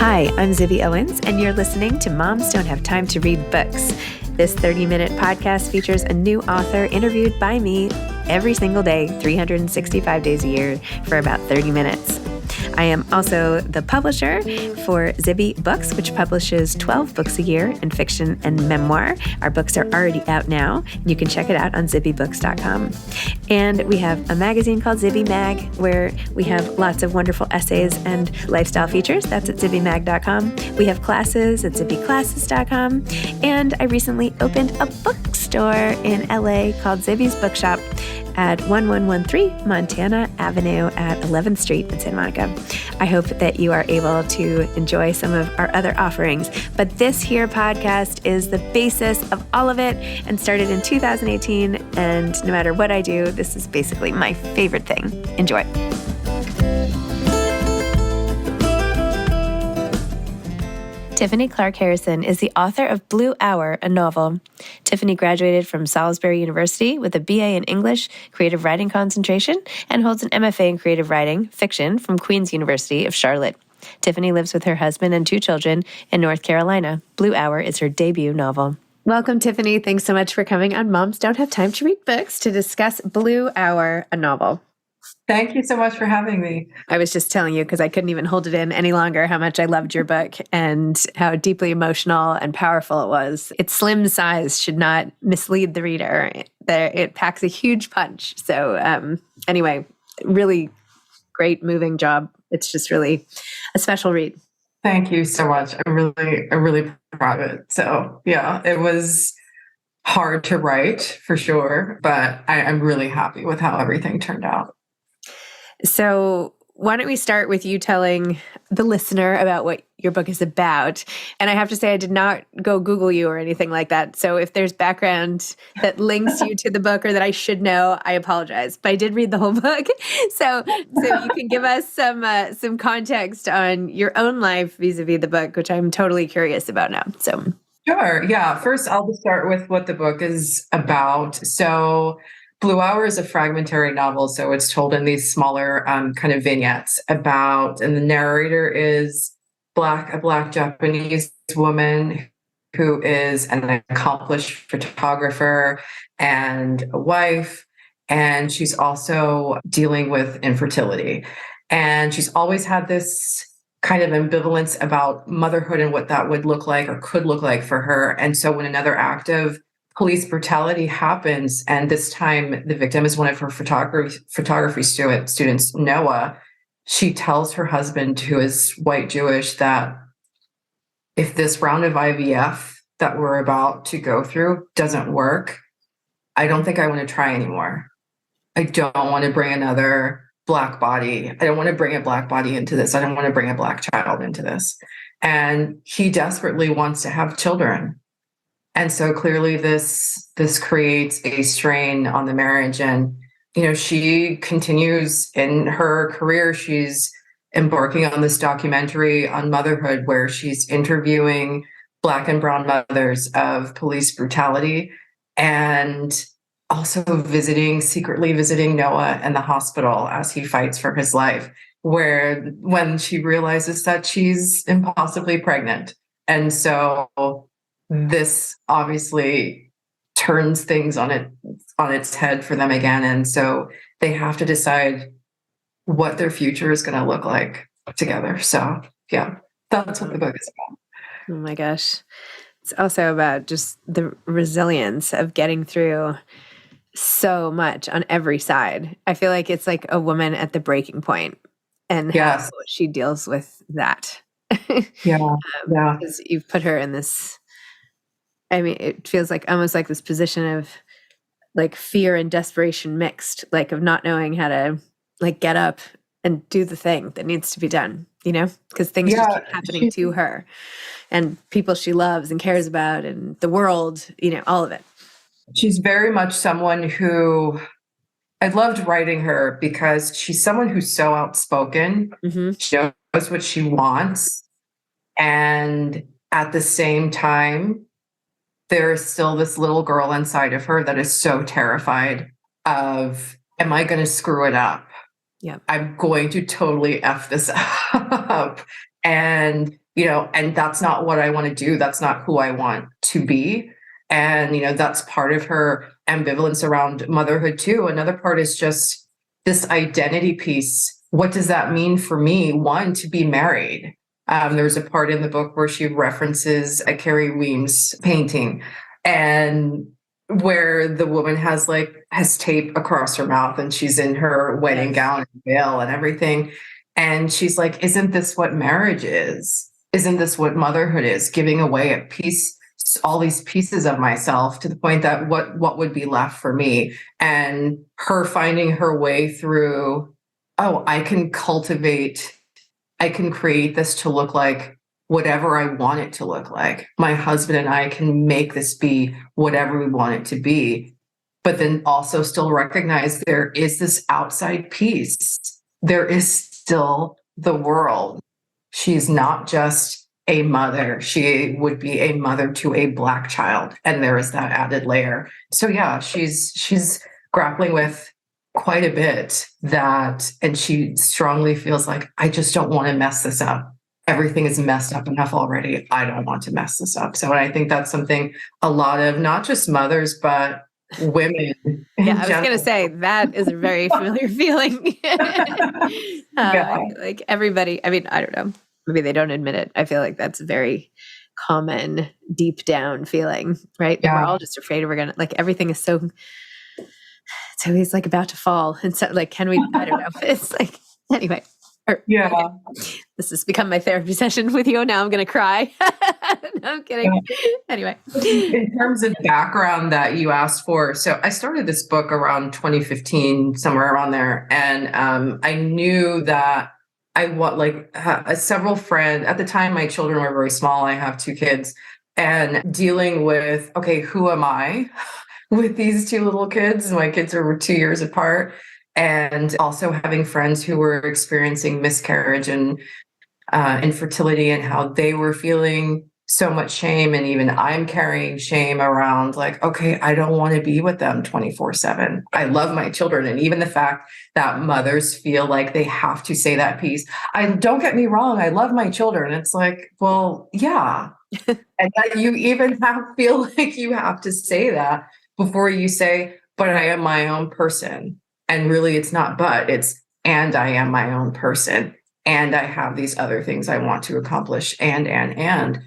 Hi, I'm Zibby Owens, and you're listening to Moms Don't Have Time to Read Books. This 30-minute podcast features a new author interviewed by me every single day, 365 days a year, for about 30 minutes. I am also the publisher for Zibby Books, which publishes 12 books a year in fiction and memoir. Our books are already out now. You can check it out on zibbybooks.com. And we have a magazine called Zibby Mag, where we have lots of wonderful essays and lifestyle features. That's at zibbymag.com. We have classes at zibbyclasses.com. And I recently opened a bookstore in LA called Zibby's Bookshop at 1113 Montana Avenue at 11th Street in Santa Monica. I hope that you are able to enjoy some of our other offerings. But this here podcast is the basis of all of it and started in 2018. And no matter what I do, this is basically my favorite thing. Enjoy. Tiffany Clarke Harrison is the author of Blue Hour, a novel. Tiffany graduated from Salisbury University with a BA in English, Creative Writing concentration, and holds an MFA in Creative Writing, Fiction from Queen's University of Charlotte. Tiffany lives with her husband and 2 children in North Carolina. Blue Hour is her debut novel. Welcome, Tiffany. Thanks so much for coming on Moms Don't Have Time to Read Books to discuss Blue Hour, a novel. Thank you so much for having me. I was just telling you, because I couldn't even hold it in any longer, how much I loved your book and how deeply emotional and powerful it was. Its slim size should not mislead the reader. It packs a huge punch. So anyway, really great, moving job. It's just really a special read. Thank you so much. I'm really proud of it. So yeah, it was hard to write for sure, but I'm really happy with how everything turned out. So why don't we start with you telling the listener about what your book is about? And I have to say, I did not go Google you or anything like that. So if there's background that links you to the book or that I should know, I apologize. But I did read the whole book. So you can give us some context on your own life vis-a-vis the book, which I'm totally curious about now. So Sure. Yeah. First, I'll just start with what the book is about. So Blue Hour is a fragmentary novel, so it's told in these smaller kind of vignettes about, and the narrator is a Black Japanese woman who is an accomplished photographer and a wife, and she's also dealing with infertility. And she's always had this kind of ambivalence about motherhood and what that would look like or could look like for her. And so when another act of police brutality happens, and this time the victim is one of her photography students, Noah, she tells her husband, who is white Jewish, that if this round of IVF that we're about to go through doesn't work, I don't think I want to try anymore. I don't want to bring another Black body. I don't want to bring a Black body into this. I don't want to bring a Black child into this. And he desperately wants to have children. And so clearly this creates a strain on the marriage. And, she continues in her career. She's embarking on this documentary on motherhood where she's interviewing Black and brown mothers of police brutality, and also secretly visiting Noah in the hospital as he fights for his life, when she realizes that she's impossibly pregnant. And so this obviously turns things on its head for them again. And so they have to decide what their future is going to look like together. So yeah, that's what the book is about. Oh my gosh. It's also about just the resilience of getting through so much on every side. I feel like it's like a woman at the breaking point and how she deals with that. Yeah. Because you've put her in this, it feels like almost like this position of like fear and desperation mixed, like of not knowing how to like get up and do the thing that needs to be done, because things just keep happening to her and people she loves and cares about and the world, all of it. She's very much someone who I loved writing her because she's someone who's so outspoken. Mm-hmm. She knows what she wants. And at the same time, there is still this little girl inside of her that is so terrified of, am I going to screw it up? Yeah, I'm going to totally F this up. And and that's not what I want to do. That's not who I want to be. And, that's part of her ambivalence around motherhood too. Another part is just this identity piece. What does that mean for me? One, to be married. There's a part in the book where she references a Carrie Weems painting, and where the woman has tape across her mouth and she's in her wedding gown and veil and everything. And she's like, isn't this what marriage is? Isn't this what motherhood is? Giving away a piece, all these pieces of myself, to the point that what would be left for me? And her finding her way through, I can create this to look like whatever I want it to look like. My husband and I can make this be whatever we want it to be, but then also still recognize there is this outside piece. There is still the world. She's not just a mother. She would be a mother to a Black child. And there is that added layer. So yeah, she's grappling with quite a bit and she strongly feels like, I just don't want to mess this up. Everything is messed up enough already. I don't want to mess this up. So I think that's something a lot of not just mothers, but women. Yeah, I was going to say that is a very familiar feeling. Like everybody, I mean, I don't know. Maybe they don't admit it. I feel like that's a very common deep down feeling, right? Yeah. We're all just afraid we're going to, like, everything is so, it's always like about to fall. And so like, can we, I don't know. It's like, anyway. Okay. This has become my therapy session with you. Now I'm going to cry. No, I'm kidding. Yeah. Anyway. In terms of background that you asked for, so I started this book around 2015, somewhere around there. And I knew that I want several friends. At the time, my children were very small. I have 2 kids. And dealing with, okay, who am I with these 2 little kids? My kids are 2 years apart. And also having friends who were experiencing miscarriage and infertility, and how they were feeling so much shame. And even I'm carrying shame around, like, okay, I don't want to be with them 24/7. I love my children. And even the fact that mothers feel like they have to say that piece. Don't get me wrong, I love my children. It's like, well, yeah. And that you even feel like you have to say that before you say, but I am my own person. And really, it's not it's, and I am my own person. And I have these other things I want to accomplish, and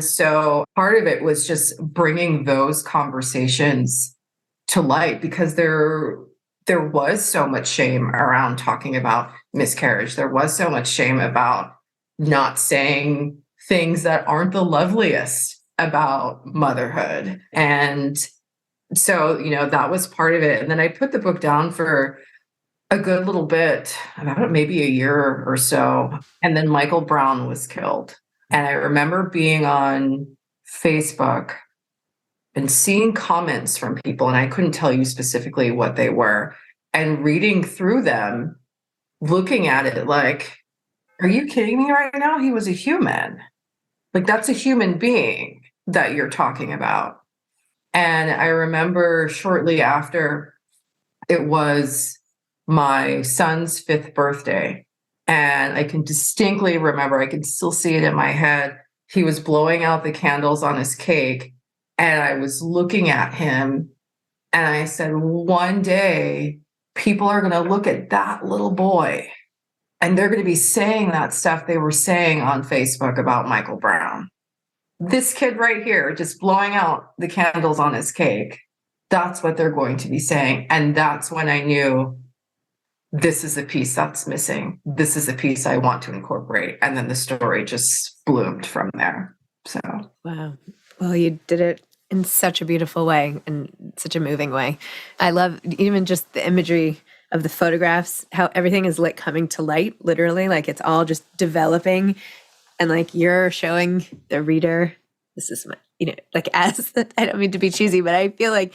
so part of it was just bringing those conversations to light, because there was so much shame around talking about miscarriage. There was so much shame about not saying things that aren't the loveliest about motherhood. And so, that was part of it. And then I put the book down for a good little bit, about maybe a year or so. And then Michael Brown was killed. And I remember being on Facebook and seeing comments from people, and I couldn't tell you specifically what they were, and reading through them, looking at it like, are you kidding me right now? He was a human. Like, that's a human being that you're talking about. And I remember shortly after, it was my son's 5th birthday. And I can distinctly remember, I can still see it in my head. He was blowing out the candles on his cake. And I was looking at him and I said, one day people are going to look at that little boy and they're going to be saying that stuff they were saying on Facebook about Michael Brown. This kid right here, just blowing out the candles on his cake, that's what they're going to be saying. And that's when I knew, this is the piece that's missing. This is the piece I want to incorporate. And then the story just bloomed from there. So, wow. Well, you did it in such a beautiful way and such a moving way. I love even just the imagery of the photographs, how everything is like coming to light, literally, like it's all just developing. And like you're showing the reader, this is my, like, as I don't mean to be cheesy, but I feel like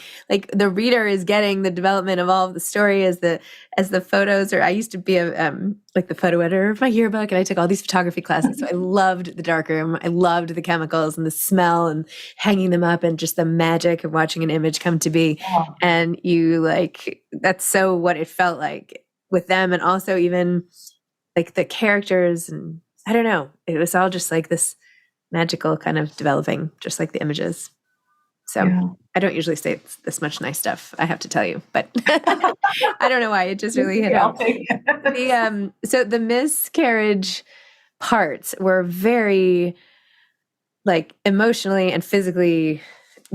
the reader is getting the development of all of the story as the photos. Or I used to be a like the photo editor of my yearbook, and I took all these photography classes. So I loved the darkroom. I loved the chemicals and the smell and hanging them up, and just the magic of watching an image come to be. Yeah. And you that's so what it felt like with them, and also even like the characters and I don't know. It was all just like this magical kind of developing, just like the images. So Yeah. I don't usually say this much nice stuff, I have to tell you, but I don't know why. It just really hit I'll home. take it. So the miscarriage parts were very like emotionally and physically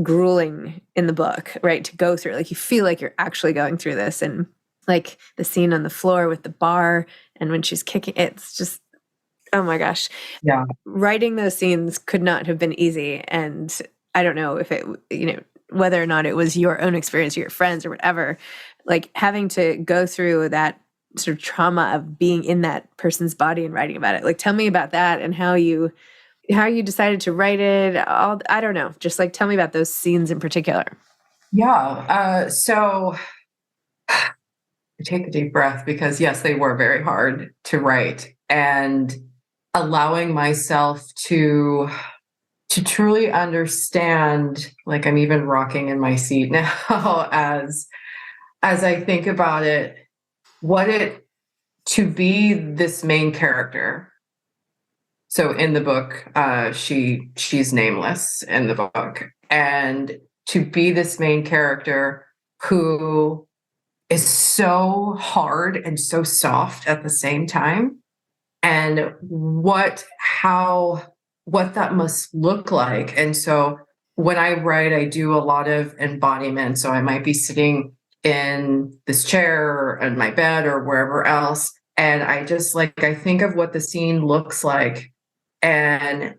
grueling in the book, right? To go through, like you feel like you're actually going through this, and like the scene on the floor with the bar and when she's kicking, it's just, oh my gosh. Yeah. Writing those scenes could not have been easy. And I don't know if it, whether or not it was your own experience or your friends or whatever, like having to go through that sort of trauma of being in that person's body and writing about it. Like, tell me about that and how you decided to write it. I don't know. Just like, tell me about those scenes in particular. Yeah. So take a deep breath, because yes, they were very hard to write, and allowing myself to truly understand, like I'm even rocking in my seat now as I think about it, what it to be this main character. So in the book, she's nameless in the book, and to be this main character who is so hard and so soft at the same time, and what that must look like. And so when I write, I do a lot of embodiment. So I might be sitting in this chair or in my bed or wherever else, and I just like I think of what the scene looks like, and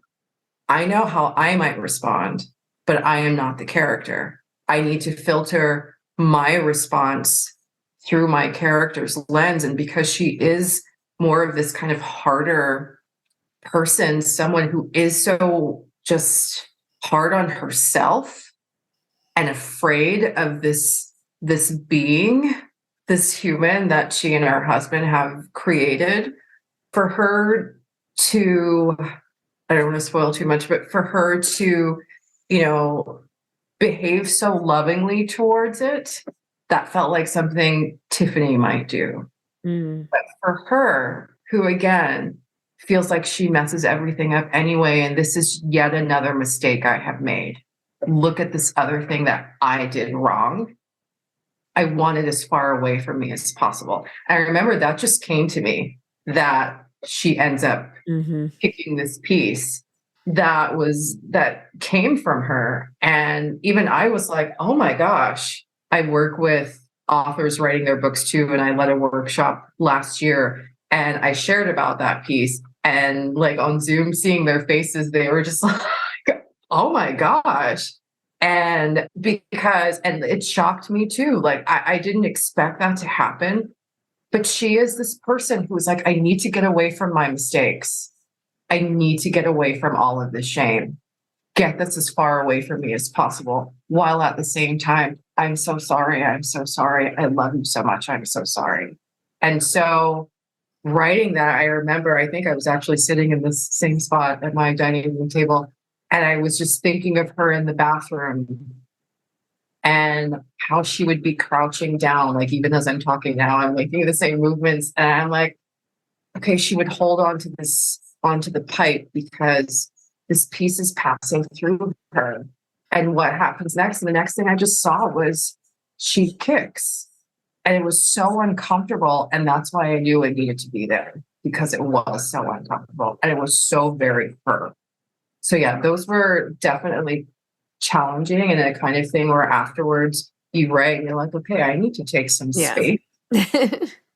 I know how I might respond, but I am not the character. I need to filter my response through my character's lens. And because she is more of this kind of harder person, someone who is so just hard on herself and afraid of this being, this human that she and her husband have created, for her to, I don't want to spoil too much, but for her to, you know, behave so lovingly towards it, that felt like something Tiffany might do. Mm. But for her, who again feels like she messes everything up anyway, and this is yet another mistake I have made. Look at this other thing that I did wrong. I want it as far away from me as possible. I remember that just came to me, that she ends up picking this piece that came from her. And even I was like, oh my gosh, I work with authors writing their books too. And I led a workshop last year and I shared about that piece, and like on Zoom, seeing their faces, they were just like, oh my gosh. And it shocked me too. Like I didn't expect that to happen. But she is this person who's like, I need to get away from my mistakes. I need to get away from all of the shame. Get this as far away from me as possible. While at the same time, I'm so sorry. I'm so sorry. I love you so much. I'm so sorry. And so writing that, I remember, I think I was actually sitting in this same spot at my dining room table, and I was just thinking of her in the bathroom and how she would be crouching down. Like even as I'm talking now, I'm making the same movements, and I'm like, okay, she would hold onto the pipe because this piece is passing through her. And what happens next? And the next thing I just saw was she kicks. And it was so uncomfortable. And that's why I knew it needed to be there, because it was so uncomfortable. And it was so very her. So yeah, those were definitely challenging, and a kind of thing where afterwards you write and you're like, okay, I need to take some space.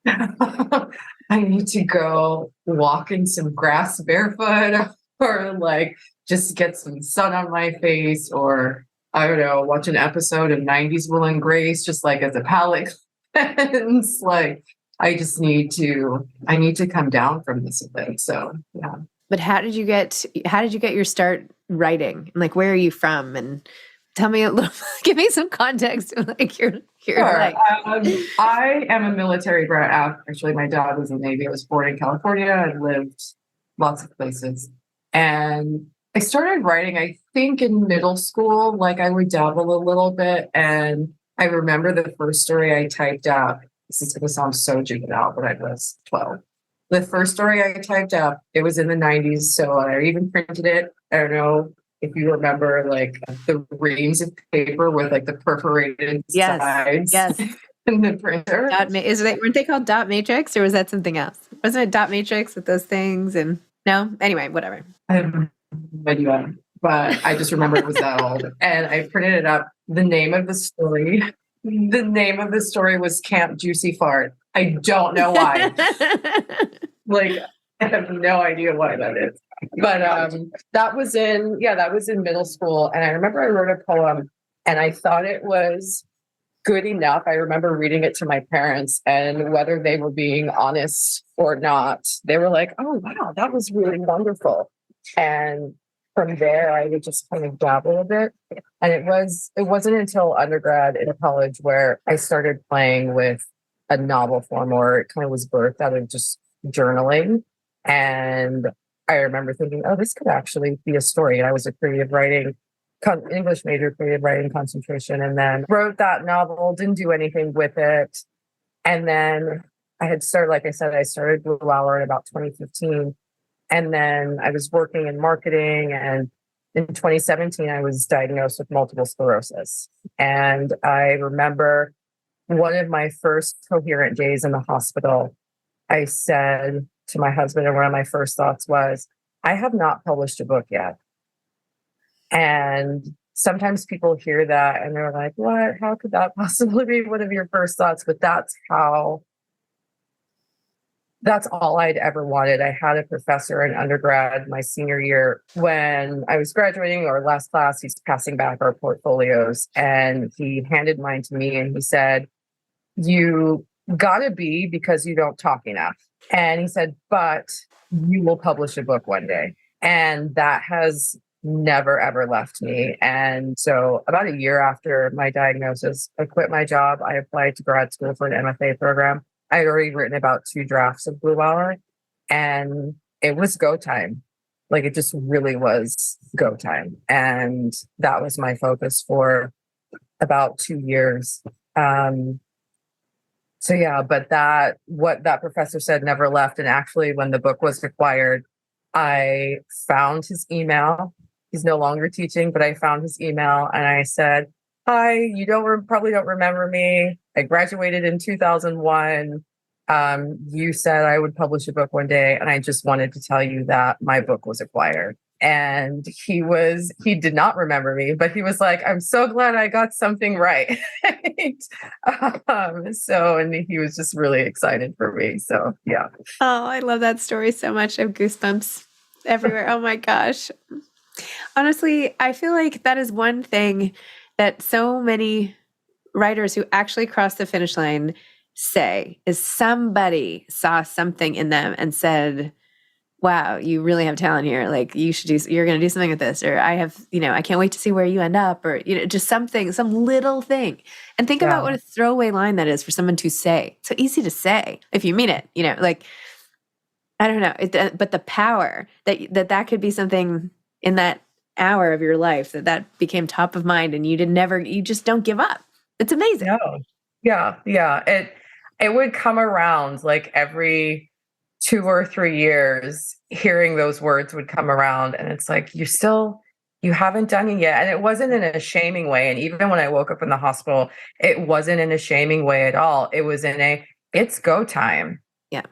I need to go walk in some grass barefoot, or like just get some sun on my face, or I don't know, watch an episode of 90s Will and Grace, just like as a palate cleanse. Like I need to come down from this a bit. So yeah. But how did you get your start writing? Like, where are you from? And tell me a little, give me some context. Like your Sure. like. I am a military brat. Actually, my dad was in the Navy. I was born in California and lived lots of places. And I started writing, I think, in middle school. Like I would dabble a little bit. And I remember the first story I typed up. This is going to sound so juvenile, but I was 12. The first story I typed up, it was in the 90s. So I even printed it. I don't know if you remember like the reams of paper with like the perforated Yes. sides Yes. in the printer. Weren't they called dot matrix, or was that something else? Wasn't it dot matrix with those things? And no, anyway, whatever. I have no idea, but I just remember it was that old. And I printed it up. The name of the story was Camp Juicy Fart. I don't know why. Like, I have no idea why that is. But that was in middle school. And I remember I wrote a poem and I thought it was good enough. I remember reading it to my parents, and whether they were being honest or not, they were like, "Oh wow, that was really wonderful." And from there, I would just kind of dabble a bit. And it wasn't until undergrad in college where I started playing with a novel form, or it kind of was birthed out of just journaling. And I remember thinking, "Oh, this could actually be a story." And I was a creative writing English major, creative writing concentration, and then wrote that novel, didn't do anything with it. And then I had started, like I said, I started Blue Hour in about 2015. And then I was working in marketing. And in 2017, I was diagnosed with multiple sclerosis. And I remember one of my first coherent days in the hospital, I said to my husband, and one of my first thoughts was, I have not published a book yet. And sometimes people hear that and they're like, what? How could that possibly be one of your first thoughts? But that's all I'd ever wanted. I had a professor in undergrad my senior year when I was graduating, or last class, he's passing back our portfolios, and he handed mine to me and he said, "You gotta be, because you don't talk enough." And he said, "But you will publish a book one day." And that has never, ever left me. And so about a year after my diagnosis, I quit my job. I applied to grad school for an MFA program. I had already written about 2 drafts of Blue Hour, and it was go time. Like, it just really was go time. And that was my focus for about 2 years. So yeah, but what that professor said never left. And actually, when the book was acquired, I found his email. He's no longer teaching, but I found his email and I said, "Hi, you probably don't remember me. I graduated in 2001. You said I would publish a book one day, and I just wanted to tell you that my book was acquired." And he did not remember me, but he was like, "I'm so glad I got something right." And he was just really excited for me. So yeah. Oh, I love that story so much. I have goosebumps everywhere. Oh my gosh. Honestly, I feel like that is one thing that so many writers who actually cross the finish line say, is somebody saw something in them and said, "Wow, you really have talent here. Like, you're going to do something with this," or "I can't wait to see where you end up," or, just something, some little thing. And think about what a throwaway line that is for someone to say. So easy to say if you mean it, like, I don't know. But the power that could be something in that hour of your life that became top of mind, and you just don't give up. It's amazing. No. Yeah. It would come around like every 2 or 3 years, hearing those words would come around, and it's like, you haven't done it yet. And it wasn't in a shaming way. And even when I woke up in the hospital, it wasn't in a shaming way at all. It was it's go time. Yeah.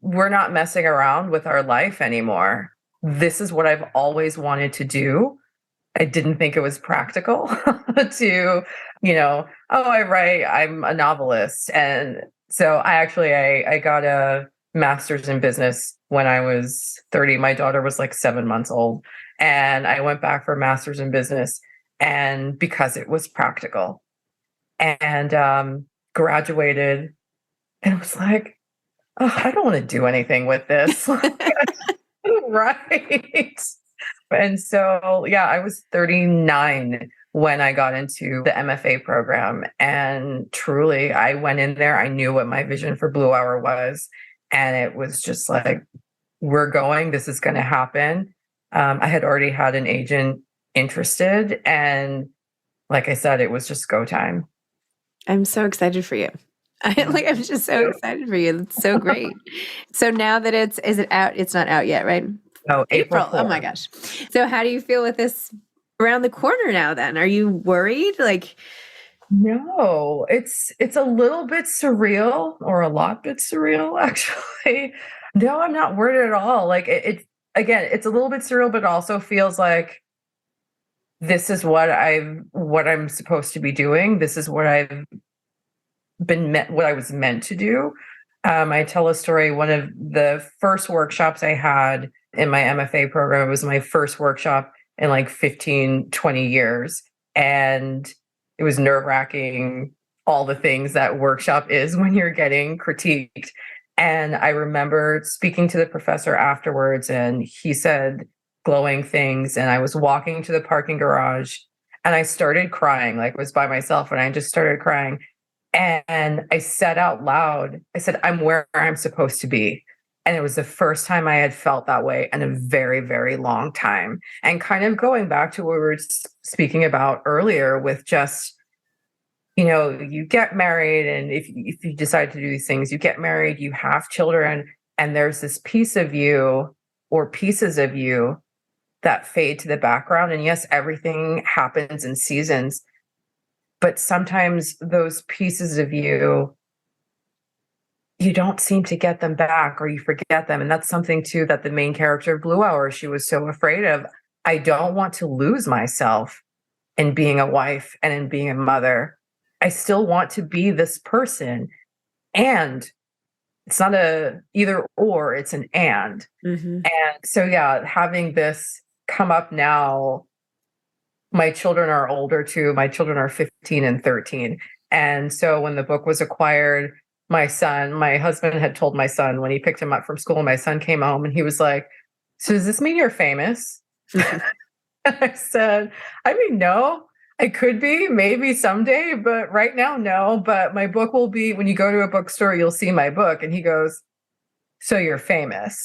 We're not messing around with our life anymore. This is what I've always wanted to do. I didn't think it was practical to, I write, I'm a novelist. And so I got a master's in business when I was 30. My daughter was like 7 months old. And I went back for a master's in business, and because it was practical, and graduated, and it was like, oh, I don't want to do anything with this. Right. And so, yeah, I was 39 when I got into the MFA program. And truly, I went in there, I knew what my vision for Blue Hour was. And it was just like, this is going to happen. I had already had an agent interested. And like I said, it was just go time. I'm so excited for you. I'm just so excited for you. It's so great. So now that is it out? It's not out yet, right? No, April April. Oh 4th. my gosh. So how do you feel with this around the corner now then? Are you worried? Like, No, it's a little bit surreal, or a lot bit surreal, actually. No, I'm not worried at all. Like it again, it's a little bit surreal, but also feels like this is what I'm supposed to be doing. This is what I was meant to do. I tell a story. One of the first workshops I had in my MFA program was my first workshop in like 15, 20 years. And it was nerve wracking, all the things that workshop is when you're getting critiqued. And I remember speaking to the professor afterwards, and he said glowing things. And I was walking to the parking garage and I started crying, like, was by myself, and I just started crying. And I said out loud, I said, I'm where I'm supposed to be. And it was the first time I had felt that way in a very, very long time. And kind of going back to what we were speaking about earlier with just, you get married, and if you decide to do these things, you get married, you have children, and there's this piece of you or pieces of you that fade to the background. And yes, everything happens in seasons, but sometimes those pieces of you don't seem to get them back, or you forget them. And that's something too that the main character of Blue Hour, she was so afraid of. I don't want to lose myself in being a wife and in being a mother. I still want to be this person. And it's not a either or, it's an and. mm-hmm. And so, yeah, having this come up now, my children are older too. My children are 15 and 13. And so when the book was acquired, my husband had told my son when he picked him up from school, my son came home and he was like, so does this mean you're famous? I said, I mean, no, I could be, maybe someday, but right now, no. But my book will be, when you go to a bookstore, you'll see my book. And he goes, so you're famous.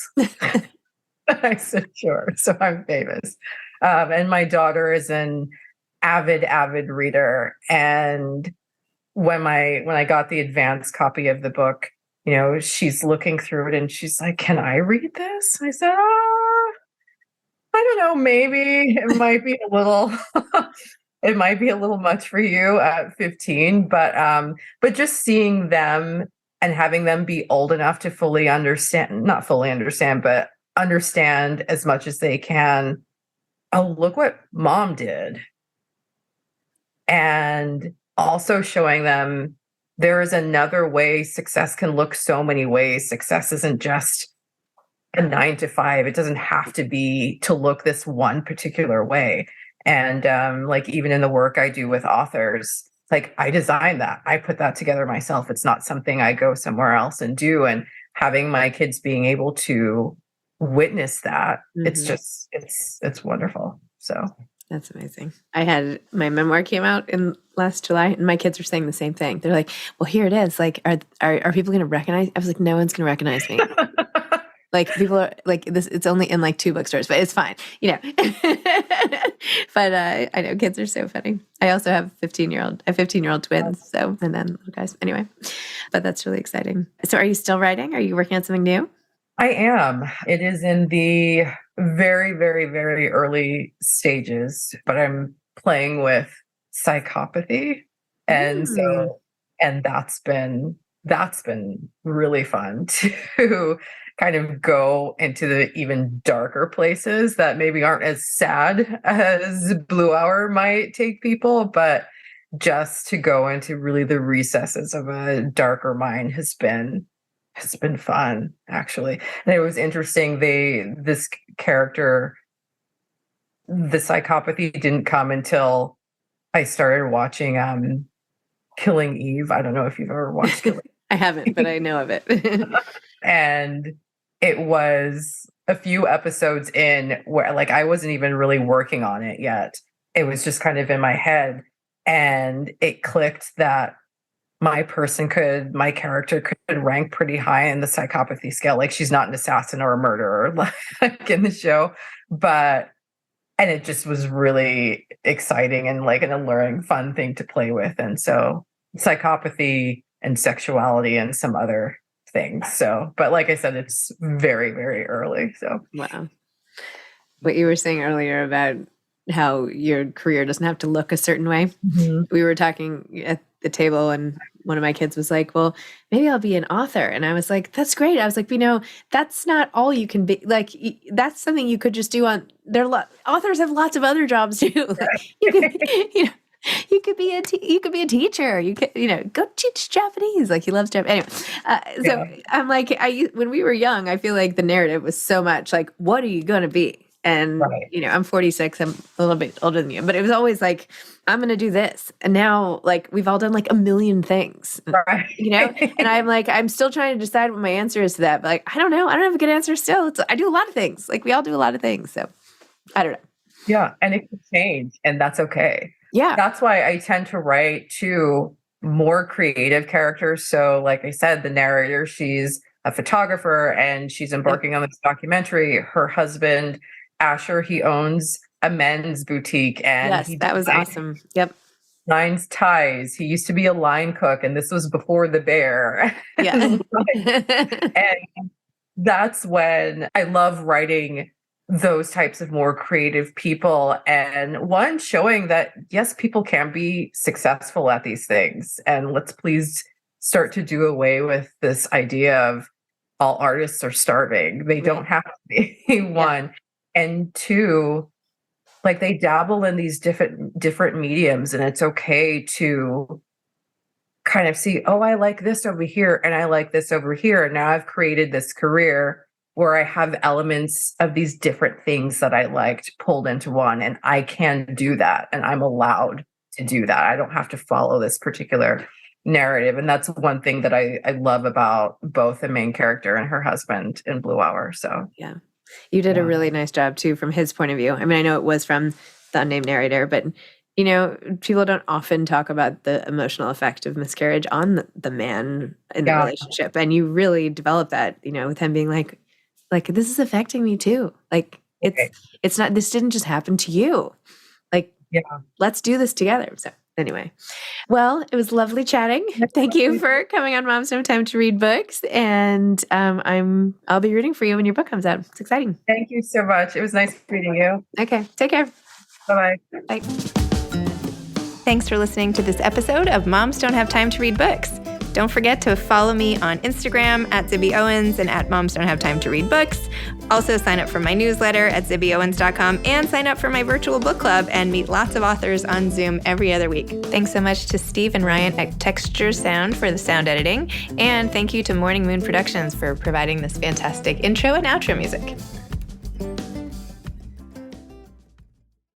I said, sure. So I'm famous. And my daughter is an avid reader. And when I got the advanced copy of the book, she's looking through it and she's like, can I read this? I said, I don't know, maybe it might be a little it might be a little much for you at 15, but just seeing them and having them be old enough to fully understand, not fully understand, but understand as much as they can. Oh, look what mom did. And also showing them there is another way. Success can look so many ways. Success isn't just a 9 to 5. It doesn't have to be to look this one particular way. And like even in the work I do with authors, like I designed that. I put that together myself. It's not something I go somewhere else and do. And having my kids being able to witness that, it's just, it's wonderful. So that's amazing. I had my memoir came out in last July, and my kids were saying the same thing. They're like, well, here it is. Like, are people going to recognize? I was like, no one's going to recognize me. Like people are like this. It's only in like 2 bookstores, but it's fine, But I know kids are so funny. I also have 15-year-old twins. So, and then little guys. Anyway, but that's really exciting. So, are you still writing? Are you working on something new? I am. It is in the very, very, very early stages, but I'm playing with psychopathy. And and that's been really fun to kind of go into the even darker places that maybe aren't as sad as Blue Hour might take people, but just to go into really the recesses of a darker mind has been fun, actually. And it was interesting. This character, the psychopathy didn't come until I started watching Killing Eve. I don't know if you've ever watched Killing Eve. I haven't, but I know of it. And it was a few episodes in where like I wasn't even really working on it yet. It was just kind of in my head. And it clicked that my character could rank pretty high in the psychopathy scale. Like she's not an assassin or a murderer like in the show, and it just was really exciting and like an alluring, fun thing to play with. And so psychopathy and sexuality and some other things. So, but like I said, it's very, very early. So, wow. What you were saying earlier about how your career doesn't have to look a certain way. mm-hmm. We were talking at the table and one of my kids was like, well, maybe I'll be an author. And I was like, that's great. I was like, that's not all you can be. Like, that's something you could just do on authors have lots of other jobs too. Like, you could be a teacher. You could, go teach Japanese. Like he loves Japanese. Anyway, so I'm like, when we were young, I feel like the narrative was so much like, what are you going to be? And, I'm 46, I'm a little bit older than you, but it was always like, I'm going to do this. And now like, we've all done like a million things, and I'm like, I'm still trying to decide what my answer is to that. But like, I don't know. I don't have a good answer still. I do a lot of things. Like we all do a lot of things. So I don't know. Yeah. And it could change and that's okay. Yeah. That's why I tend to write to more creative characters. So like I said, the narrator, she's a photographer and she's embarking on this documentary. Her husband, Asher, he owns a men's boutique and that was awesome. Yep. Designs ties. He used to be a line cook and this was before the bear. Yeah. And that's when I love writing those types of more creative people and one showing that yes, people can be successful at these things. And let's please start to do away with this idea of all artists are starving. They don't have to be. One. And two, like they dabble in these different mediums and it's okay to kind of see, oh, I like this over here and I like this over here. And now I've created this career where I have elements of these different things that I liked pulled into one and I can do that and I'm allowed to do that. I don't have to follow this particular narrative. And that's one thing that I love about both the main character and her husband in Blue Hour. So yeah. You did a really nice job too, from his point of view. I mean, I know it was from the unnamed narrator, but people don't often talk about the emotional effect of miscarriage on the man in the relationship. And you really developed that, with him being like, this is affecting me too. Like it's not, this didn't just happen to you. Like, let's do this together. So anyway, well, it was lovely chatting. Thank you for coming on Moms Don't Have Time to Read Books. And I'll be rooting for you when your book comes out. It's exciting. Thank you so much. It was nice meeting you. Okay. Take care. Bye-bye. Bye. Thanks for listening to this episode of Moms Don't Have Time to Read Books. Don't forget to follow me on Instagram at Zibby Owens and at Moms Don't Have Time to Read Books. Also sign up for my newsletter at zibbyowens.com and sign up for my virtual book club and meet lots of authors on Zoom every other week. Thanks so much to Steve and Ryan at Texture Sound for the sound editing. And thank you to Morning Moon Productions for providing this fantastic intro and outro music.